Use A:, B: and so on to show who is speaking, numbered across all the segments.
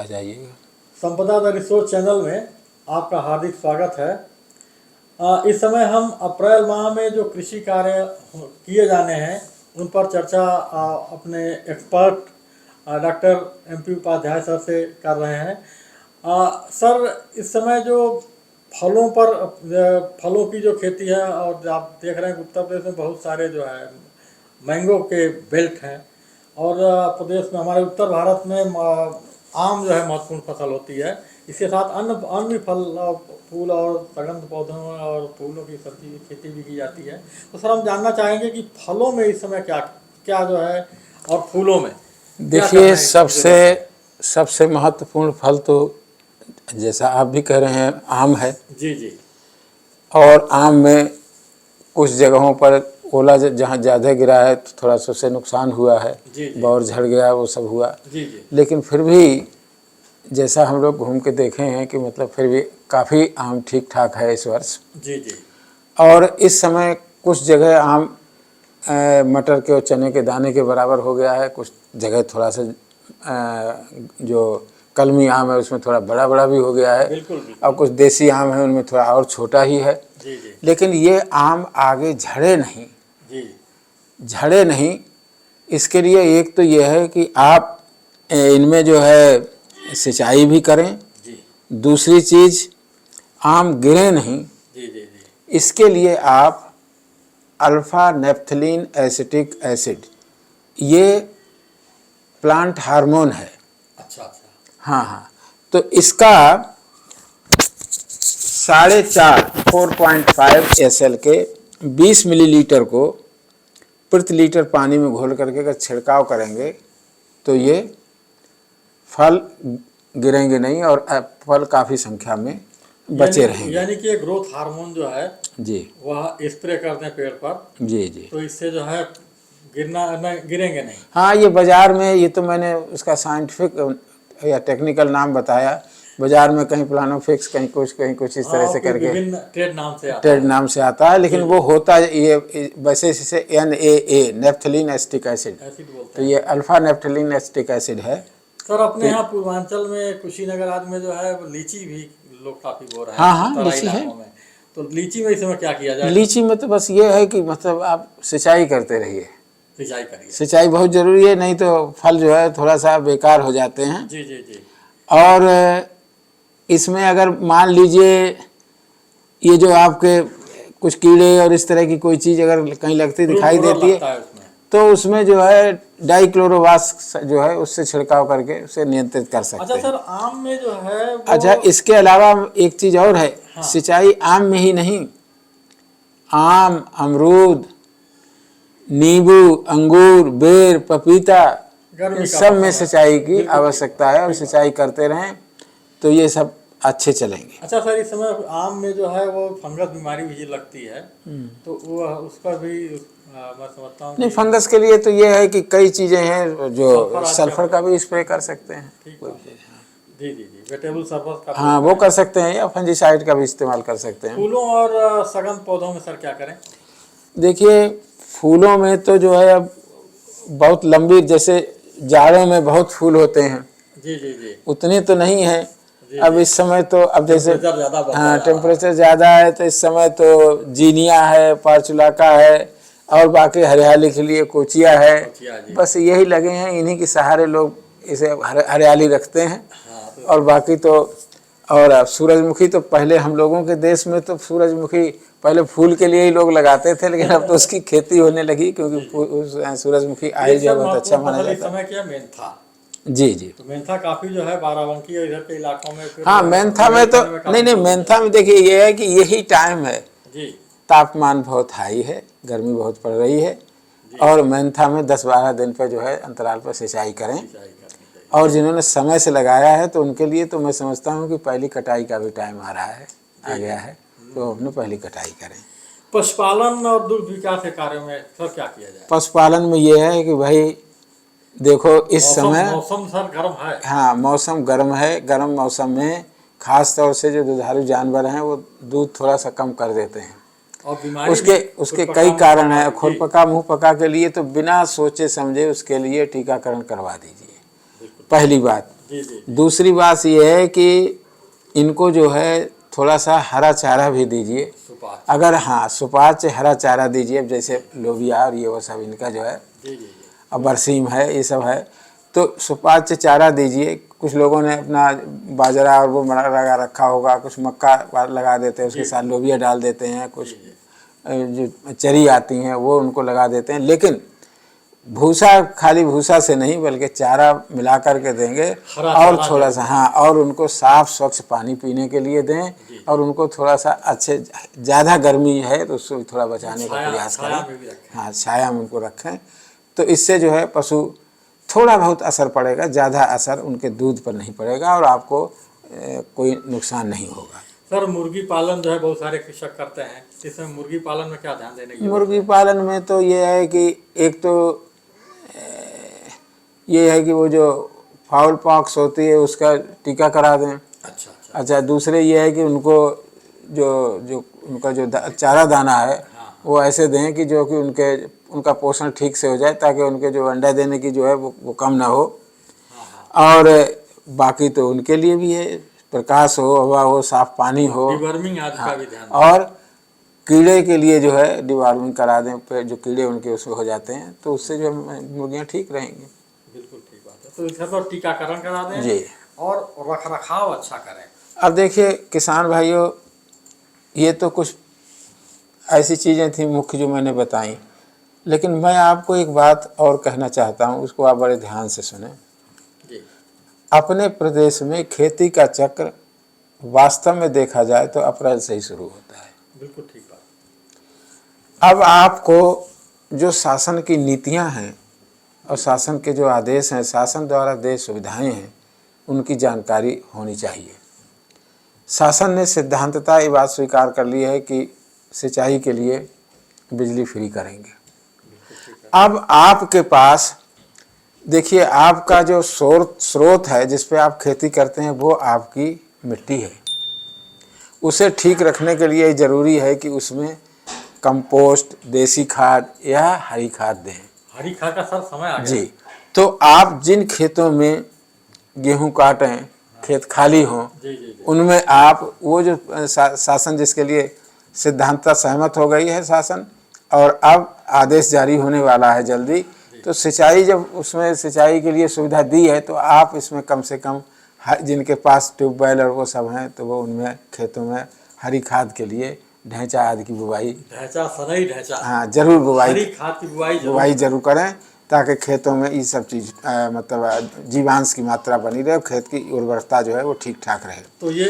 A: आ जाइएगा।
B: संपदा the resource channel में आपका हार्दिक स्वागत है। इस समय हम अप्रैल माह में जो कृषि कार्य किए जाने हैं उन पर चर्चा अपने expert doctor MP Upadhyay sir से कर रहे हैं। सर, इस समय जो फलों की जो खेती है, और आप देख रहे हैं उत्तर प्रदेश में बहुत सारे जो है मैंगो के बेल्ट हैं, और प्रदेश में हमारे उत्तर भारत में आम जो है महत्वपूर्ण फसल होती है। इसके साथ अन्य फल फूल और सघन पौधों और फूलों की सब्जी की खेती भी की जाती है। तो सर, हम जानना चाहेंगे कि फलों में इस समय क्या क्या जो है, और फूलों में
A: देखिए, सबसे महत्वपूर्ण फल तो जैसा आप भी कह रहे हैं आम है।
B: जी जी।
A: और आम में कुछ जगहों पर ओला जहाँ ज़्यादा गिरा है तो थोड़ा सा उससे नुकसान हुआ है, बौर झड़ गया, वो सब हुआ।
B: जी जी।
A: लेकिन फिर भी जैसा हम लोग घूम के देखे हैं कि मतलब फिर भी काफ़ी आम ठीक ठाक है इस वर्ष।
B: जी जी।
A: और इस समय कुछ जगह आम मटर के और चने के दाने के बराबर हो गया है, कुछ जगह थोड़ा सा जो कलमी आम है उसमें थोड़ा बड़ा बड़ा भी हो गया है।
B: बिल्कुल, बिल्कुल।
A: और कुछ देसी आम है उनमें थोड़ा और छोटा ही है।
B: जी जी।
A: लेकिन ये आम आगे झड़े नहीं।
B: जी।
A: झड़े नहीं, इसके लिए एक तो ये है कि आप इनमें जो है सिंचाई भी करें।
B: जी।
A: दूसरी चीज़, आम गिरे नहीं।
B: जी जी जी।
A: इसके लिए आप अल्फा नेप्थलीन एसिटिक एसिड, ये प्लांट हार्मोन है।
B: अच्छा अच्छा।
A: हाँ हाँ, तो इसका 4.5 SL के 20 मिलीलीटर को प्रति लीटर पानी में घोल करके अगर छिड़काव करेंगे तो ये फल गिरेंगे नहीं और फल काफ़ी संख्या में बचे रहेंगे।
B: यानी कि ग्रोथ हार्मोन जो है
A: जी,
B: वह स्प्रे करते हैं पेड़ पर।
A: जी जी।
B: तो इससे जो है गिरेंगे नहीं।
A: हाँ, ये बाज़ार में, ये तो मैंने उसका साइंटिफिक या टेक्निकल नाम बताया। बाज़ार में कहीं प्लानोफिक्स, कहीं कुछ इस तरह से करके
B: विभिन्न ट्रेड नाम से
A: आता है। लेकिन वो होता है ये वैसे इसे NAA नेप्थलीन एसिटिक एसिड,
B: बोलते
A: तो
B: हैं।
A: ये अल्फा नेप्थलीन एसिटिक एसिड है।
B: सर, अपने यहाँ पूर्वांचल में कुशीनगर आदि में जो है लीची भी लोग काफ़ी बो रहे हैं।
A: हाँ हाँ, लीची है।
B: तो लीची में इस समय क्या किया जाए?
A: लीची में तो बस ये है कि मतलब आप सिंचाई करते रहिए।
B: सिंचाई करिए।
A: सिंचाई बहुत ज़रूरी है, नहीं तो फल जो है थोड़ा सा बेकार हो जाते हैं।
B: जी जी जी।
A: और इसमें अगर मान लीजिए ये जो आपके कुछ कीड़े और इस तरह की कोई चीज़ अगर कहीं लगती दिखाई देती है तो उसमें जो है डाइक्लोरोवास जो है उससे छिड़काव करके उसे नियंत्रित कर सकते हैं।
B: अच्छा सर, आम में जो है
A: अच्छा, इसके अलावा एक चीज़ और है।
B: हाँ।
A: सिंचाई आम में ही नहीं, आम, अमरूद, नींबू, अंगूर, बेर, पपीता, इन सब में सिंचाई की आवश्यकता है और सिंचाई करते रहें तो ये सब अच्छे चलेंगे।
B: अच्छा सर, इस समय आम में जो है वो फंगस बीमारी भी लगती है, तो वो उसका भी मैं समझता हूँ।
A: नहीं, फंगस के लिए तो ये है कि कई चीज़ें हैं जो सल्फर का भी स्प्रे कर सकते हैं।
B: जी जी जी, वेजिटेबल सल्फर का।
A: हाँ, वो कर सकते हैं, या फंजीसाइड का भी इस्तेमाल कर सकते हैं।
B: फूलों और सघन पौधों में सर क्या करें?
A: देखिए, फूलों में तो जो है अब बहुत लंबी, जैसे जाड़ों में बहुत फूल होते हैं,
B: जी जी जी,
A: उतने तो नहीं है अब इस समय। तो अब जैसे हाँ, टेम्परेचर ज़्यादा है तो इस समय तो जीनिया है, पारचुलाका है, और बाकी हरियाली के लिए कोचिया है। बस यही लगे हैं, इन्हीं के सहारे लोग इसे हरियाली रखते हैं। और बाकी तो, और सूरजमुखी तो पहले हम लोगों के देश में तो सूरजमुखी पहले फूल के लिए ही लोग लगाते थे, लेकिन अब तो उसकी खेती होने लगी क्योंकि सूरजमुखी आई जो बहुत अच्छा माना जाता है।
B: क्या मेंथा?
A: जी जी,
B: तो मेंथा काफ़ी जो है बाराबंकी इधर के इलाकों में।
A: हाँ, मेंथा में तो नहीं, मेंथा में देखिए ये है कि यही टाइम है
B: जी,
A: तापमान बहुत हाई है, गर्मी बहुत पड़ रही है, और मेंथा में 10-12 दिन पर जो है अंतराल पर सिंचाई करें। और जिन्होंने समय से लगाया है तो उनके लिए तो मैं समझता हूँ कि पहली कटाई का भी टाइम आ रहा है, आ गया है, तो अपने पहली कटाई करें।
B: पशुपालन और दुग्ध विकास के कार्यों में सर क्या किया जाए?
A: पशुपालन में ये है कि भाई देखो इस समय
B: मौसम सर गर्म है।
A: हाँ, मौसम गर्म है। गर्म मौसम में खास तौर से जो दुधारू जानवर हैं वो दूध थोड़ा सा कम कर देते हैं,
B: और
A: उसके कई कारण हैं। खुरपका मुँह पका के लिए तो बिना सोचे समझे उसके लिए टीकाकरण करवा दीजिए, पहली बात।
B: जी जी।
A: दूसरी बात ये है कि इनको जो है थोड़ा सा हरा चारा भी दीजिए।
B: सुपाच्य।
A: अगर हाँ सुपाच्य हरा चारा दीजिए, जैसे लोबिया और ये वो सब इनका जो है,
B: जी जी जी।
A: अब बरसीम है, ये सब है, तो सुपाच्य चारा दीजिए। कुछ लोगों ने अपना बाजरा और वो लगा रखा होगा, कुछ मक्का लगा देते हैं, उसके साथ लोबिया डाल देते हैं, कुछ जो चरी आती हैं वो उनको लगा देते हैं। लेकिन भूसा, खाली भूसा से नहीं बल्कि चारा मिला करके देंगे, और थोड़ा सा हाँ, और उनको साफ स्वच्छ पानी पीने के लिए दें, और उनको थोड़ा सा अच्छे, ज़्यादा गर्मी है तो उसको थोड़ा बचाने का प्रयास करें। हाँ, छाया में उनको रखें, तो इससे जो है पशु थोड़ा बहुत असर पड़ेगा, ज़्यादा असर उनके दूध पर नहीं पड़ेगा और आपको कोई नुकसान नहीं होगा।
B: सर, मुर्गी पालन जो है बहुत सारे कृषक करते हैं, इसमें मुर्गी पालन में क्या ध्यान देने की?
A: मुर्गी पालन में तो ये है कि एक तो ये है कि वो जो फाउल पॉक्स होती है उसका टीका करा दें। अच्छा, दूसरे ये है कि उनको जो उनका जो चारा दाना है वो ऐसे दें कि जो कि उनका पोषण ठीक से हो जाए, ताकि उनके जो अंडा देने की जो है वो कम ना हो। और बाकी तो उनके लिए भी है, प्रकाश हो, हवा हो, साफ पानी हो,
B: डिवर्मिंग आदि का भी ध्यान।
A: और कीड़े के लिए जो है डिवार्मिंग करा दें, जो कीड़े उनके उसमें हो जाते हैं, तो उससे जो मुर्गियाँ ठीक रहेंगी।
B: बिल्कुल ठीक बात है। तो इसका तो टीकाकरण करा दें
A: जी,
B: और रख रखाव अच्छा करें।
A: अब देखिए किसान भाइयों, ये तो कुछ ऐसी चीज़ें थी मुख्य जो मैंने बताई, लेकिन मैं आपको एक बात और कहना चाहता हूँ, उसको आप बड़े ध्यान से सुने।
B: जी।
A: अपने प्रदेश में खेती का चक्र वास्तव में देखा जाए तो अप्रैल से ही शुरू होता है।
B: बिल्कुल ठीक बात।
A: अब आपको जो शासन की नीतियां हैं और शासन के जो आदेश हैं, शासन द्वारा दे सुविधाएं हैं, उनकी जानकारी होनी चाहिए। शासन ने सिद्धांततः ये बात स्वीकार कर ली है कि सिंचाई के लिए बिजली फ्री करेंगे। अब आपके पास देखिए, आपका जो स्रोत है जिस पे आप खेती करते हैं वो आपकी मिट्टी है। उसे ठीक रखने के लिए ज़रूरी है कि उसमें कंपोस्ट, देसी खाद या हरी खाद दें।
B: हरी खाद का सर समय आ गया
A: जी। तो आप जिन खेतों में गेहूं काटें, खेत खाली हों, उनमें आप वो जो शासन जिसके लिए सिद्धांतता सहमत हो गई है शासन, और अब आदेश जारी होने वाला है जल्दी, तो सिंचाई, जब उसमें सिंचाई के लिए सुविधा दी है तो आप इसमें कम से कम जिनके पास ट्यूबवेल और वो सब हैं तो वो उनमें खेतों में हरी खाद के लिए ढैंचा आदि की बुवाई,
B: सनई ढैंचा,
A: हाँ जरूर बुवाई,
B: हरी खाद की
A: बुवाई जरूर करें, ताकि खेतों में ये सब चीज़ मतलब जीवांश की मात्रा बनी रहे, खेत की उर्वरता जो है वो ठीक ठाक रहे।
B: तो ये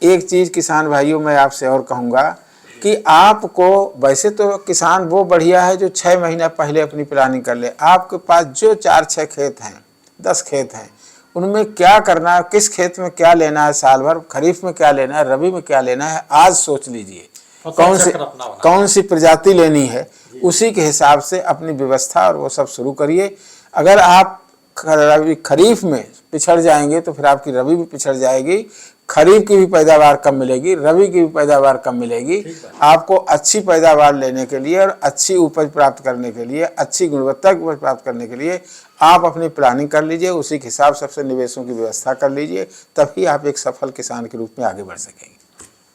A: एक चीज़ किसान भाइयों मैं आपसे और कहूँगा कि आपको, वैसे तो किसान वो बढ़िया है जो 6 महीना पहले अपनी प्लानिंग कर ले। आपके पास जो 4-6 खेत हैं, 10 खेत हैं, उनमें क्या करना है, किस खेत में क्या लेना है, साल भर खरीफ में क्या लेना है, रबी में क्या लेना है, आज सोच लीजिए कौन सी प्रजाति लेनी है, उसी के हिसाब से अपनी व्यवस्था और वो सब शुरू करिए। अगर आप खरीफ में पिछड़ जाएंगे तो फिर आपकी रबी भी पिछड़ जाएगी, खरीफ की भी पैदावार कम मिलेगी, रबी की भी पैदावार कम मिलेगी। आपको अच्छी पैदावार लेने के लिए और अच्छी उपज प्राप्त करने के लिए, अच्छी गुणवत्ता की उपज प्राप्त करने के लिए आप अपनी प्लानिंग कर लीजिए, उसी के हिसाब से निवेशों की व्यवस्था कर लीजिए, तभी आप एक सफल किसान के रूप में आगे बढ़ सकेंगे।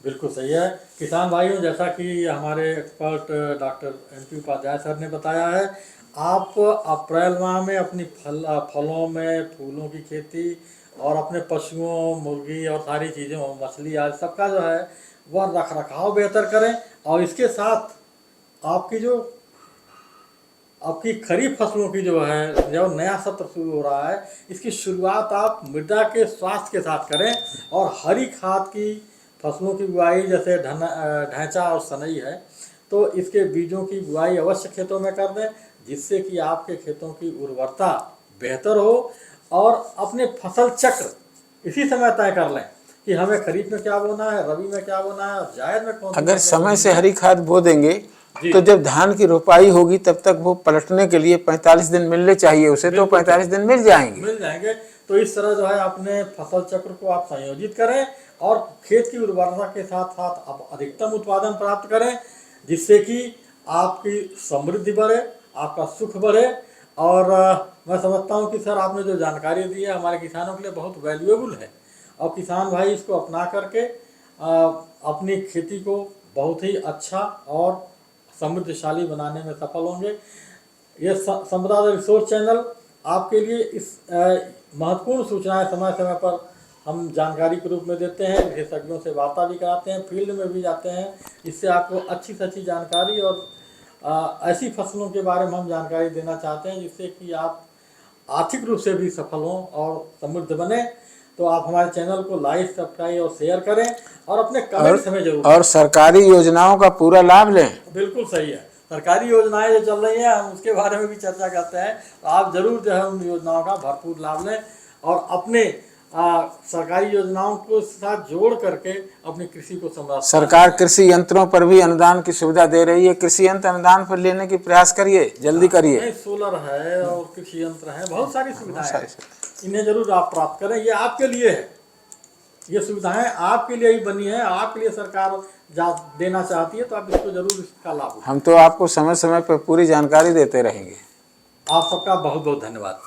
B: बिल्कुल सही है। किसान भाइयों, जैसा कि हमारे expert doctor MP Upadhyay sir ने बताया है, आप अप्रैल माह में अपनी फलों में फूलों की खेती और अपने पशुओं, मुर्गी और सारी चीज़ें, मछली आज सबका जो है वह रख रखाव बेहतर करें, और इसके साथ आपकी खरीफ फसलों की जो है, जो नया सत्र शुरू हो रहा है, इसकी शुरुआत आप मृदा के स्वास्थ्य के साथ करें, और हरी खाद की फसलों की बुआई, जैसे ढैंचा और सनई है, तो इसके बीजों की बुआई अवश्य खेतों में कर दें, जिससे कि आपके खेतों की उर्वरता बेहतर हो, और अपने फसल चक्र इसी समय तय कर लें कि हमें खरीफ में क्या बोना है, रबी में क्या बोना है, और जायद में कौन।
A: अगर समय से हरी खाद बो देंगे तो जब धान की रोपाई होगी तब तक वो पलटने के लिए 45 दिन मिलने चाहिए उसे, तो 45 दिन मिल जाएंगे।
B: तो इस तरह जो है अपने फसल चक्र को आप संयोजित करें और खेत की उर्वरता के साथ साथ आप अधिकतम उत्पादन प्राप्त करें, जिससे कि आपकी समृद्धि बढ़े, आपका सुख बढ़े, और मैं समझता हूँ कि सर आपने जो जानकारी दी है हमारे किसानों के लिए बहुत वैल्यूएबल है, और किसान भाई इसको अपना करके अपनी खेती को बहुत ही अच्छा और समृद्धशाली बनाने में सफल होंगे। ये संपदा रिसोर्स चैनल आपके लिए इस महत्वपूर्ण सूचनाएं समय समय पर हम जानकारी के रूप में देते हैं, विशेषज्ञों से वार्ता भी कराते हैं, फील्ड में भी जाते हैं। इससे आपको अच्छी से अच्छी जानकारी और ऐसी फसलों के बारे में हम जानकारी देना चाहते हैं जिससे कि आप आर्थिक रूप से भी सफल हों और समृद्ध बने। तो आप हमारे चैनल को लाइक, सब्सक्राइब और शेयर करें और अपने कमेंट्स हमें जरूर
A: और सरकारी योजनाओं का पूरा लाभ लें।
B: बिल्कुल सही है, सरकारी योजनाएं जो चल रही हैं हम उसके बारे में भी चर्चा करते हैं, तो आप जरूर जो है उन योजनाओं का भरपूर लाभ लें और अपने सरकारी योजनाओं को साथ जोड़ करके अपनी कृषि को समृद्ध।
A: सरकार कृषि यंत्रों पर भी अनुदान की सुविधा दे रही है, कृषि यंत्र अनुदान पर लेने की प्रयास करिए, जल्दी करिए।
B: सोलर है और कृषि यंत्र है, बहुत सारी सुविधाएं हैं, इन्हें जरूर आप प्राप्त करें। ये आपके लिए है, ये सुविधाएं आपके लिए ही बनी है, आपके लिए सरकार देना चाहती है, तो आप इसको जरूर इसका लाभ उठाएं।
A: हम तो आपको समय समय पर पूरी जानकारी देते रहेंगे।
B: आप सबका बहुत बहुत धन्यवाद।